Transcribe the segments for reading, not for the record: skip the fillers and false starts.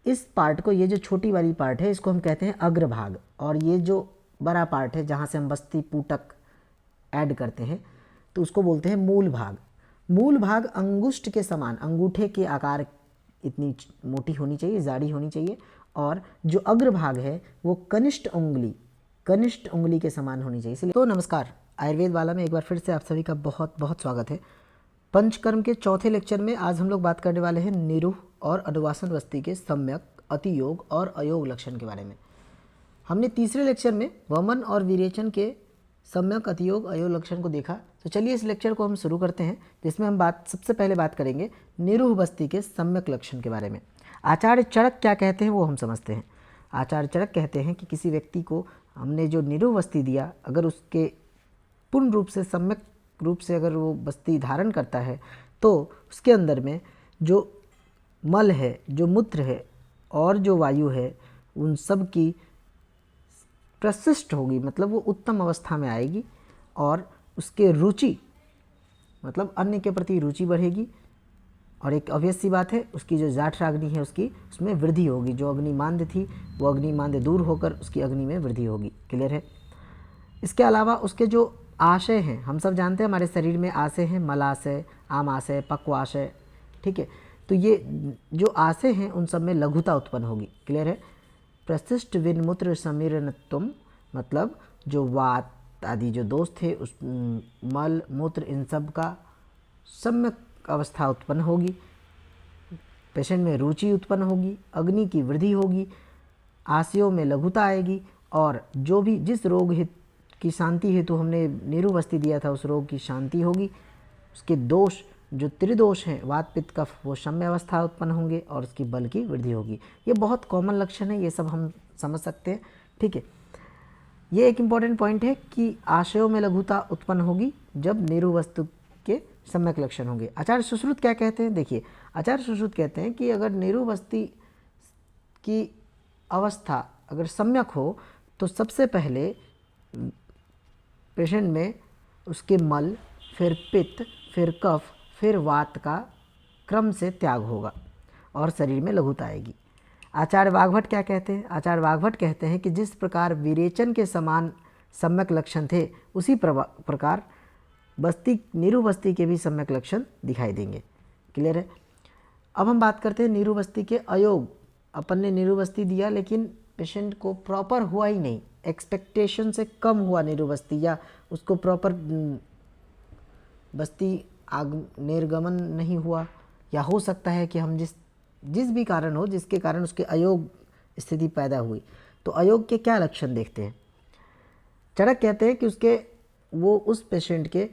इस पार्ट को, ये जो छोटी वाली पार्ट है, इसको हम कहते हैं अग्रभाग, और ये जो बड़ा पार्ट है जहाँ से हम बस्ती पूटक ऐड करते हैं तो उसको बोलते हैं मूल भाग। मूल भाग अंगुष्ठ के समान, अंगूठे के आकार इतनी मोटी होनी चाहिए, जाड़ी होनी चाहिए, और जो अग्रभाग है वो कनिष्ठ उंगली के समान होनी चाहिए। इसलिए तो नमस्कार, आयुर्वेद वाला में एक बार फिर से आप सभी का बहुत बहुत स्वागत है। पंचकर्म के चौथे लेक्चर में आज हम लोग बात करने वाले हैं निरूह और अनुवासन वस्ती के सम्यक, अतियोग और अयोग लक्षण के बारे में। हमने तीसरे लेक्चर में वमन और विरेचन के सम्यक, अतियोग, अयोग लक्षण को देखा। तो चलिए इस लेक्चर को हम शुरू करते हैं, जिसमें हम सबसे पहले बात करेंगे निरूह वस्ती के सम्यक लक्षण के बारे में। आचार्य चरक क्या कहते हैं वो हम समझते हैं। आचार्य चरक कहते हैं कि किसी व्यक्ति को हमने जो निरूह वस्ती दिया, अगर उसके पूर्ण रूप से, सम्यक रूप से अगर वो वस्ती धारण करता है तो उसके अंदर में जो मल है, जो मूत्र है और जो वायु है, उन सब की प्रशिष्ट होगी, मतलब वो उत्तम अवस्था में आएगी, और उसके रुचि, मतलब अन्य के प्रति रुचि बढ़ेगी, और एक ऑब्वियस सी बात है, उसकी जो जाठराग्नि है उसकी, उसमें वृद्धि होगी। जो अग्निमांद्य थी वो अग्निमांद्य दूर होकर उसकी अग्नि में वृद्धि होगी। क्लियर है। इसके अलावा उसके जो आशय हैं, हम सब जानते हैं हमारे शरीर में आशय हैं, मलाशय, आमाशय, पक्वाशय, ठीक है। तो ये जो आशय हैं उन सब में लघुता उत्पन्न होगी। क्लियर है। प्रशिष्ट विनमूत्र समीरणत्वम, मतलब जो वात आदि जो दोष थे, उस मल मूत्र इन सब का सम्यक अवस्था उत्पन्न होगी। पेशेंट में रुचि उत्पन्न होगी, अग्नि की वृद्धि होगी, आशयों में लघुता आएगी, और जो भी जिस रोग की शांति हेतु हमने निरूह वस्ती दिया था उस रोग की शांति होगी। उसके दोष जो त्रिदोष हैं, वात पित्त कफ, वो सम्य अवस्था उत्पन्न होंगे, और उसकी बल की वृद्धि होगी। ये बहुत कॉमन लक्षण है, ये सब हम समझ सकते हैं। ठीक है। ये एक इम्पॉर्टेंट पॉइंट है कि आशयों में लघुता उत्पन्न होगी जब निरूह वस्तु के सम्यक लक्षण होंगे। आचार्य सुश्रुत क्या कहते हैं, देखिए आचार्य सुश्रुत कहते हैं कि अगर निरूह वस्ती की अवस्था अगर सम्यक हो तो सबसे पहले पेशेंट में उसके मल, फिर पित्त, फिर कफ, फिर वात का क्रम से त्याग होगा और शरीर में लघुता आएगी। आचार्य वाग्भट क्या कहते हैं, आचार्य वाग्भट कहते हैं कि जिस प्रकार विरेचन के समान सम्यक लक्षण थे, उसी प्रकार बस्ती, निरूह वस्ती के भी सम्यक लक्षण दिखाई देंगे। क्लियर है। अब हम बात करते हैं निरूह वस्ती के अयोग। अपन ने निरूह वस्ती दिया लेकिन पेशेंट को प्रॉपर हुआ ही नहीं, एक्सपेक्टेशन से कम हुआ निरूह वस्ती, या उसको प्रॉपर बस्ती निर्गमन नहीं हुआ, या हो सकता है कि हम जिस भी कारण हो, जिसके कारण उसके अयोग स्थिति पैदा हुई, तो अयोग के क्या लक्षण देखते हैं। चरक कहते हैं कि वो उस पेशेंट के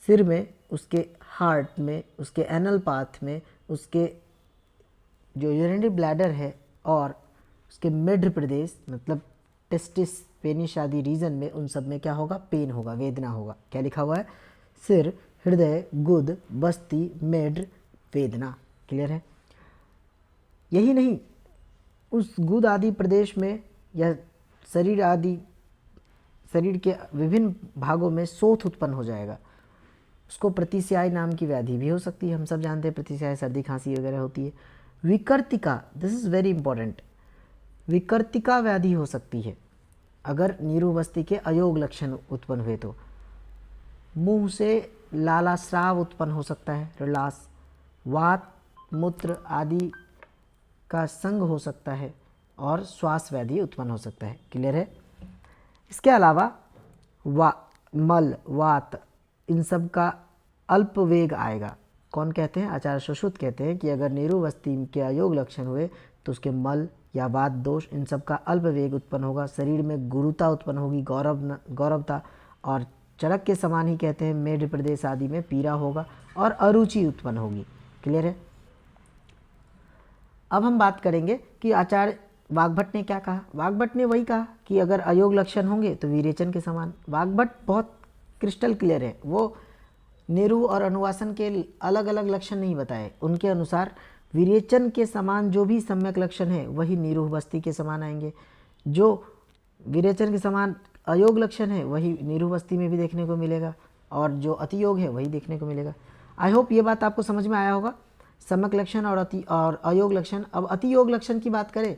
सिर में, उसके हार्ट में, उसके एनल पाथ में, उसके जो यूरिनरी ब्लैडर है और उसके मिड प्रदेश, मतलब टेस्टिस, पेनिस आदि रीजन में, उन सब में क्या होगा, पेन होगा, वेदना होगा। क्या लिखा हुआ है, सिर, हृदय, गुद, बस्ती, मेड, वेदना। क्लियर है। यही नहीं, उस गुद आदि प्रदेश में या शरीर के विभिन्न भागों में शोथ उत्पन्न हो जाएगा। उसको प्रतिस्याय नाम की व्याधि भी हो सकती है, हम सब जानते हैं प्रतिस्याय सर्दी खांसी वगैरह होती है। विकर्तिका, दिस इज़ वेरी इंपॉर्टेंट, विकर्तिका व्याधि हो सकती है अगर निरूह वस्ती के अयोग लक्षण उत्पन्न हुए तो। मुंह से लालास्राव उत्पन्न हो सकता है, रलास, वात मूत्र आदि का संग हो सकता है, और श्वास व्याधि उत्पन्न हो सकता है। क्लियर है। इसके अलावा मल, वात, इन सब का अल्प वेग आएगा। कौन कहते हैं, आचार्य सुश्रुत कहते हैं कि अगर निरूह वस्ती के अयोग लक्षण हुए तो उसके मल या वात दोष, इन सब का अल्प वेग उत्पन्न होगा, शरीर में गुरुता उत्पन्न होगी, गौरवता, और चरक के समान ही कहते हैं मेड प्रदेश आदि में पीड़ा होगा, और अरुचि उत्पन्न होगी। क्लियर है। अब हम बात करेंगे कि आचार्य वाग्भट ने क्या कहा। वाग्भट ने वही कहा कि अगर अयोग लक्षण होंगे तो विरेचन के समान। वाग्भट बहुत क्रिस्टल क्लियर है, वो निरूह और अनुवासन के अलग अलग लक्षण नहीं बताए। उनके अनुसार विरेचन के समान जो भी सम्यक लक्षण है वही निरूह वस्ती के समान आएंगे, जो विरेचन के समान अयोग लक्षण है वही निरूह वस्ती में भी देखने को मिलेगा, और जो अतियोग है वही देखने को मिलेगा। आई होप ये बात आपको समझ में आया होगा। सम्यक लक्षण और अयोग लक्षण। अब अतियोग लक्षण की बात करें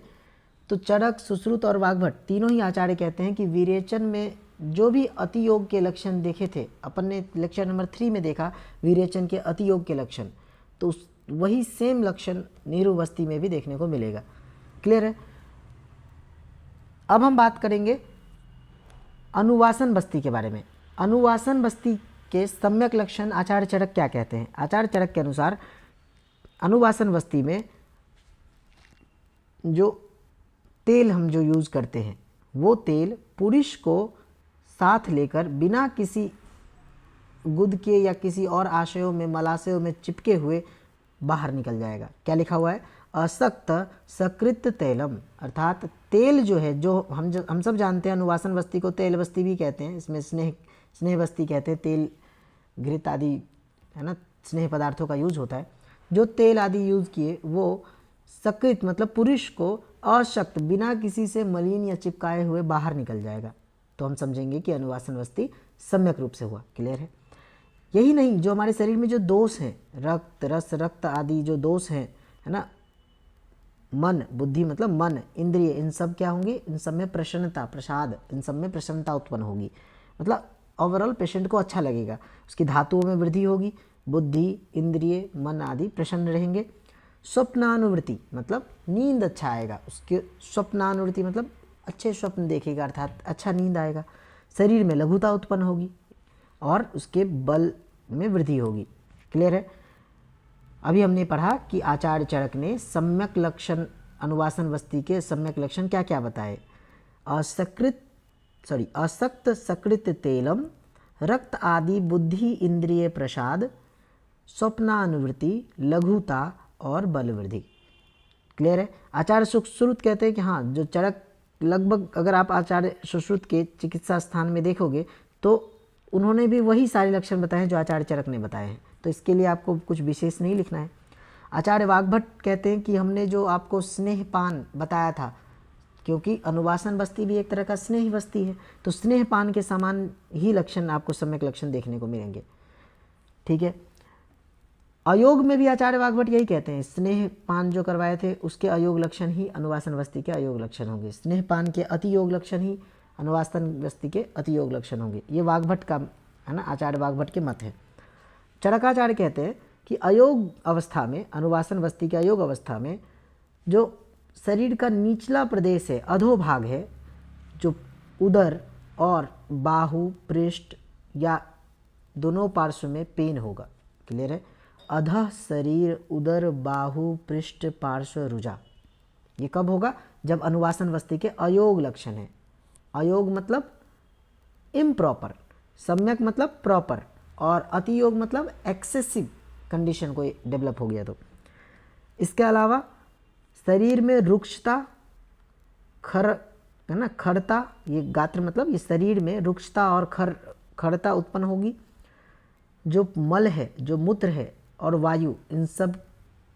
तो चरक, सुश्रुत और वाग्भट तीनों ही आचार्य कहते हैं कि विरेचन में जो भी अतियोग के लक्षण देखे थे, अपन ने लेक्चर नंबर 3 में देखा विरेचन के अतियोग के लक्षण, तो वही सेम लक्षण नेहरू बस्ती में भी देखने को मिलेगा। क्लियर है। अब हम बात करेंगे अनुवासन बस्ती के बारे में। अनुवासन बस्ती के सम्यक लक्षण आचार्य चरक क्या कहते हैं? आचार्य चरक के अनुसार अनुवासन बस्ती में जो तेल हम जो यूज़ करते हैं वो तेल पुरुष को साथ लेकर बिना किसी गुद के या किसी और आशयों में, मलाशयों में चिपके हुए बाहर निकल जाएगा। क्या लिखा हुआ है? असक्त सकृत तैलम, अर्थात तेल जो है, जो हम सब जानते हैं अनुवासन बस्ती को तेल बस्ती भी कहते हैं, इसमें स्नेह बस्ती कहते हैं, तेल घृत आदि है ना, स्नेह पदार्थों का यूज होता है। जो तेल आदि यूज किए वो सकृत मतलब पुरुष को अशक्त बिना किसी से मलिन या चिपकाए हुए बाहर निकल जाएगा, तो हम समझेंगे कि अनुवासन बस्ती सम्यक रूप से हुआ। क्लियर है। यही नहीं, जो हमारे शरीर में जो दोष हैं, रक्त, रस, रक्त आदि जो दोष हैं, है ना, मन, बुद्धि मतलब मन, इंद्रिय, इन सब क्या होंगे? इन सब में प्रसन्नता, प्रसाद, इन सब में प्रसन्नता उत्पन्न होगी। मतलब ओवरऑल पेशेंट को अच्छा लगेगा, उसकी धातुओं में वृद्धि होगी, बुद्धि, इंद्रिय, मन आदि प्रसन्न रहेंगे। स्वप्नानुवृत्ति मतलब नींद अच्छा आएगा, उसके स्वप्नानुवृत्ति मतलब अच्छे स्वप्न देखेगा, अर्थात अच्छा नींद आएगा। शरीर में लघुता उत्पन्न होगी और उसके बल में वृद्धि होगी। क्लियर है। अभी हमने पढ़ा कि आचार्य चरक ने सम्यक लक्षण, अनुवासन बस्ती के सम्यक लक्षण क्या क्या बताए? असक्त सकृत तेलम, रक्त आदि बुद्धि इंद्रिय प्रसाद, स्वप्नानुवृत्ति, लघुता और बल वृद्धि। क्लियर है। आचार्य सुश्रुत कहते हैं कि हाँ, जो चरक लगभग अगर आप आचार्य सुश्रुत के चिकित्सा स्थान में देखोगे तो उन्होंने भी वही सारे लक्षण बताए हैं जो आचार्य चरक ने बताए हैं, तो इसके लिए आपको कुछ विशेष नहीं लिखना है। आचार्य वाग्भट कहते हैं कि हमने जो आपको स्नेहपान बताया था, क्योंकि अनुवासन बस्ती भी एक तरह का स्नेह बस्ती है, तो स्नेहपान के समान ही लक्षण आपको सम्यक लक्षण देखने को मिलेंगे। ठीक है। अयोग में भी आचार्य वाग्भट यही कहते हैं, स्नेहपान जो करवाए थे उसके अयोग लक्षण ही अनुवासन बस्ती के अयोग लक्षण होंगे, स्नेहपान के अतियोग लक्षण ही अनुवासन बस्ती के अतियोग लक्षण होंगे। ये वाग्भट का है ना, आचार्य वाग्भट के मत है। चरकाचार्य कहते हैं कि अयोग अवस्था में, अनुवासन बस्ती के अयोग अवस्था में जो शरीर का निचला प्रदेश है, अधोभाग है, जो उदर और बाहु, पृष्ठ या दोनों पार्श्व में पेन होगा। क्लियर है। अधः शरीर, उदर, बाहु, पृष्ठ, पार्श्व, रुजा, ये कब होगा? जब अनुवासन बस्ती के अयोग लक्षण है। अयोग मतलब इम्प्रॉपर, सम्यक मतलब प्रॉपर, और अतियोग मतलब एक्सेसिव कंडीशन कोई डेवलप हो गया तो। इसके अलावा शरीर में रुक्षता, है ना, खरता, ये गात्र मतलब ये शरीर में रुक्षता और खरता उत्पन्न होगी। जो मल है, जो मूत्र है और वायु, इन सब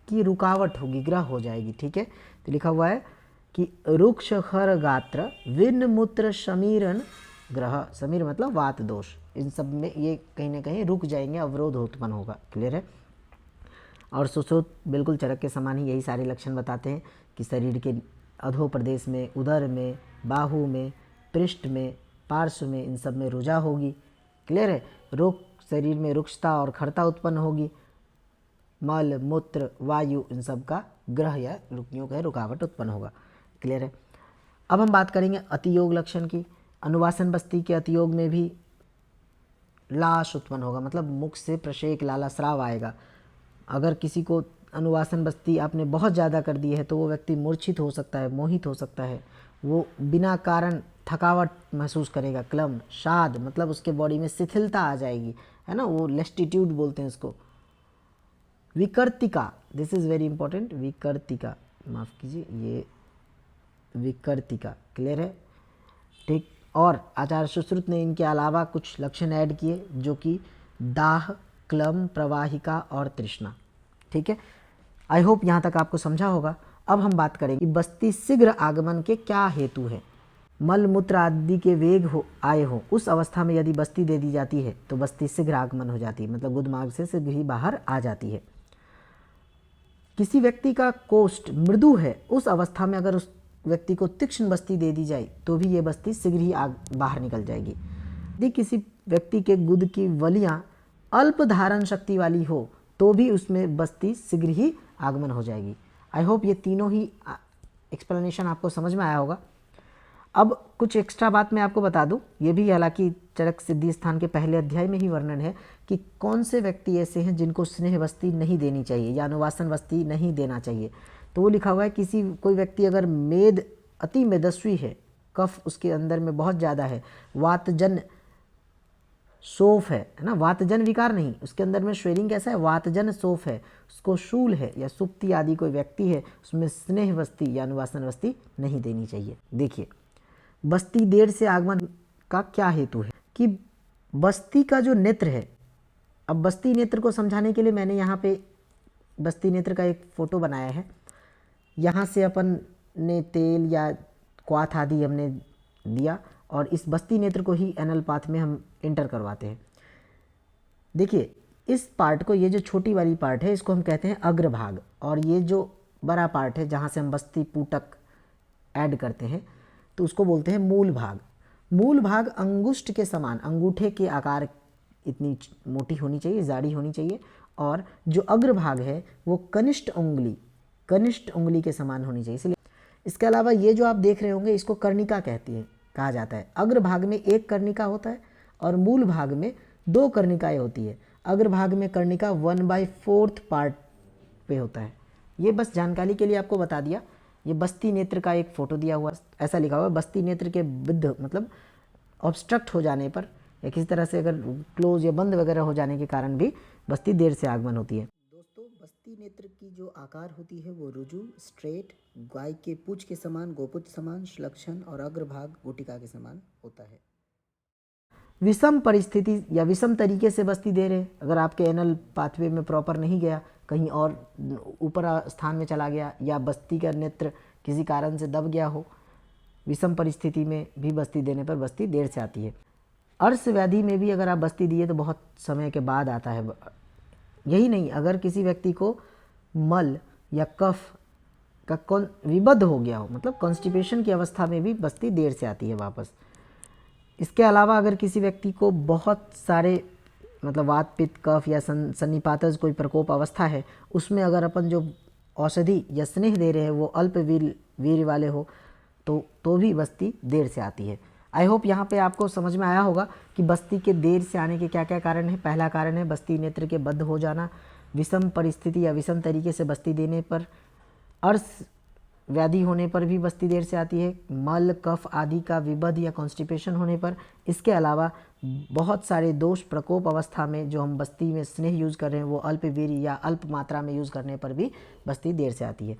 की रुकावट होगी, ग्रह हो जाएगी। ठीक है। तो लिखा हुआ है कि रुक्ष खर गात्र विन्न मूत्र समीरन ग्रह, समीर मतलब वात दोष, इन सब में ये कहीं ना कहीं रुक जाएंगे, अवरोध उत्पन्न होगा। क्लियर है। और सुश्रुत बिल्कुल चरक के समान ही यही सारे लक्षण बताते हैं कि शरीर के अधो प्रदेश में, उदर में, बाहु में, पृष्ठ में, पार्श्व में, इन सब में रुजा होगी। क्लियर है। शरीर में रुक्षता और खरता उत्पन्न होगी। मल, मूत्र, वायु, इन सब का ग्रह या रुकावट उत्पन्न होगा। क्लियर है। अब हम बात करेंगे अतियोग लक्षण की। अनुवासन बस्ती के अतियोग में भी लाश उत्पन्न होगा, मतलब मुख से प्रशेक, लाला, स्राव आएगा। अगर किसी को अनुवासन बस्ती आपने बहुत ज़्यादा कर दी है तो वो व्यक्ति मूर्छित हो सकता है, मोहित हो सकता है, वो बिना कारण थकावट महसूस करेगा, क्लम, शाद मतलब उसके बॉडी में शिथिलता आ जाएगी, है ना, वो लेस्टिट्यूड बोलते हैं उसको। विकर्तिका, दिस इज़ वेरी इंपॉर्टेंट, विकर्तिका, माफ़ कीजिए, ये विकर्तिका। क्लियर है। ठीक। और आचार्य सुश्रुत ने इनके अलावा कुछ लक्षण ऐड किए जो कि दाह, क्लम, प्रवाहिका और तृष्णा। ठीक है। आई होप यहाँ तक आपको समझा होगा। अब हम बात करेंगे बस्ती शीघ्र आगमन के क्या हेतु हैं। मल मूत्र आदि के वेग आए हो, उस अवस्था में यदि बस्ती दे दी जाती है तो बस्ती शीघ्र आगमन हो जाती है, मतलब गुद मार्ग से शीघ्र ही बाहर आ जाती है। किसी व्यक्ति का कोष्ठ मृदु है, उस अवस्था में अगर उस व्यक्ति को तीक्ष्ण बस्ती दे दी जाए तो भी ये बस्ती शीघ्र ही बाहर निकल जाएगी। यदि किसी व्यक्ति के गुद की वलियां अल्प धारण शक्ति वाली हो तो भी उसमें बस्ती शीघ्र ही आगमन हो जाएगी। आई होप ये तीनों ही एक्सप्लेनेशन आपको समझ में आया होगा। अब कुछ एक्स्ट्रा बात मैं आपको बता दूं, ये भी हालांकि चरक सिद्धि स्थान के पहले अध्याय में ही वर्णन है कि कौन से व्यक्ति ऐसे हैं जिनको स्नेह बस्ती नहीं देनी चाहिए या अनुवासन बस्ती नहीं देना चाहिए। तो वो लिखा हुआ है, कोई व्यक्ति अगर मेद अति मेदस्वी है, कफ उसके अंदर में बहुत ज़्यादा है, वातजन सोफ है ना, वातजन विकार नहीं, उसके अंदर में श्वेरिंग कैसा है, वातजन सोफ है, उसको शूल है या सुप्ति आदि कोई व्यक्ति है, उसमें स्नेह बस्ती या अनुवासन बस्ती नहीं देनी चाहिए। देखिए, बस्ती देर से आगमन का क्या हेतु है कि बस्ती का जो नेत्र है, अब बस्ती नेत्र को समझाने के लिए मैंने यहाँ पे बस्ती नेत्र का एक फ़ोटो बनाया है। यहाँ से अपन ने तेल या क्वाथ आदि हमने दिया और इस बस्ती नेत्र को ही एनल पाथ में हम इंटर करवाते हैं। देखिए, इस पार्ट को, ये जो छोटी वाली पार्ट है इसको हम कहते हैं अग्रभाग, और ये जो बड़ा पार्ट है जहाँ से हम बस्ती पूटक ऐड करते हैं तो उसको बोलते हैं मूल भाग। मूल भाग अंगुष्ठ के समान, अंगूठे के आकार इतनी मोटी होनी चाहिए, जाड़ी होनी चाहिए, और जो अग्रभाग है वो कनिष्ठ उंगली के समान होनी चाहिए। इसलिए इसके अलावा ये जो आप देख रहे होंगे इसको कर्णिका कहा जाता है। अग्रभाग में एक कर्णिका होता है और मूल भाग में 2 कर्णिकाएँ होती है। अग्रभाग में कर्णिका 1/4 पार्ट पे होता है। ये बस जानकारी के लिए आपको बता दिया। ये बस्ती नेत्र का एक फ़ोटो दिया हुआ, ऐसा लिखा हुआ है, बस्ती नेत्र के विद्ध मतलब ऑब्स्ट्रक्ट हो जाने पर या किसी तरह से अगर क्लोज या बंद वगैरह हो जाने के कारण भी बस्ती देर से आगमन होती है। दोस्तों, बस्ती नेत्र की जो आकार होती है वो रुजु, स्ट्रेट, गाय के पूंछ के समान, गोपुछ समान, श्लक्षण और अग्रभाग गुटिका के समान होता है। विषम परिस्थिति या विषम तरीके से बस्ती दे रहे, अगर आपके एनल पाथवे में प्रॉपर नहीं गया, कहीं और ऊपर स्थान में चला गया या बस्ती का नेत्र किसी कारण से दब गया हो, विषम परिस्थिति में भी बस्ती देने पर बस्ती देर से आती है। अर्श व्याधि में भी अगर आप बस्ती दिए तो बहुत समय के बाद आता है। यही नहीं, अगर किसी व्यक्ति को मल या कफ का विबद्ध हो गया हो, मतलब कॉन्स्टिपेशन की अवस्था में भी बस्ती देर से आती है वापस। इसके अलावा अगर किसी व्यक्ति को बहुत सारे मतलब वात पित्त कफ या सन्निपातज कोई प्रकोप अवस्था है, उसमें अगर अपन जो औषधि या स्नेह दे रहे हैं वो अल्प वीर्य वाले हो तो भी बस्ती देर से आती है। आई होप यहाँ पे आपको समझ में आया होगा कि बस्ती के देर से आने के क्या क्या कारण हैं। पहला कारण है बस्ती नेत्र के बद्ध हो जाना, विषम परिस्थिति या विषम तरीके से बस्ती देने पर, अर्श व्याधि होने पर भी बस्ती देर से आती है, मल कफ आदि का विबद्ध या कॉन्स्टिपेशन होने पर। इसके अलावा बहुत सारे दोष प्रकोप अवस्था में जो हम बस्ती में स्नेह यूज़ कर रहे हैं वो अल्प वीर्य या अल्प मात्रा में यूज़ करने पर भी बस्ती देर से आती है।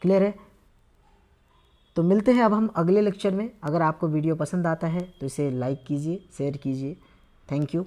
क्लियर है? तो मिलते हैं अब हम अगले लेक्चर में। अगर आपको वीडियो पसंद आता है तो इसे लाइक कीजिए, शेयर कीजिए। Thank you.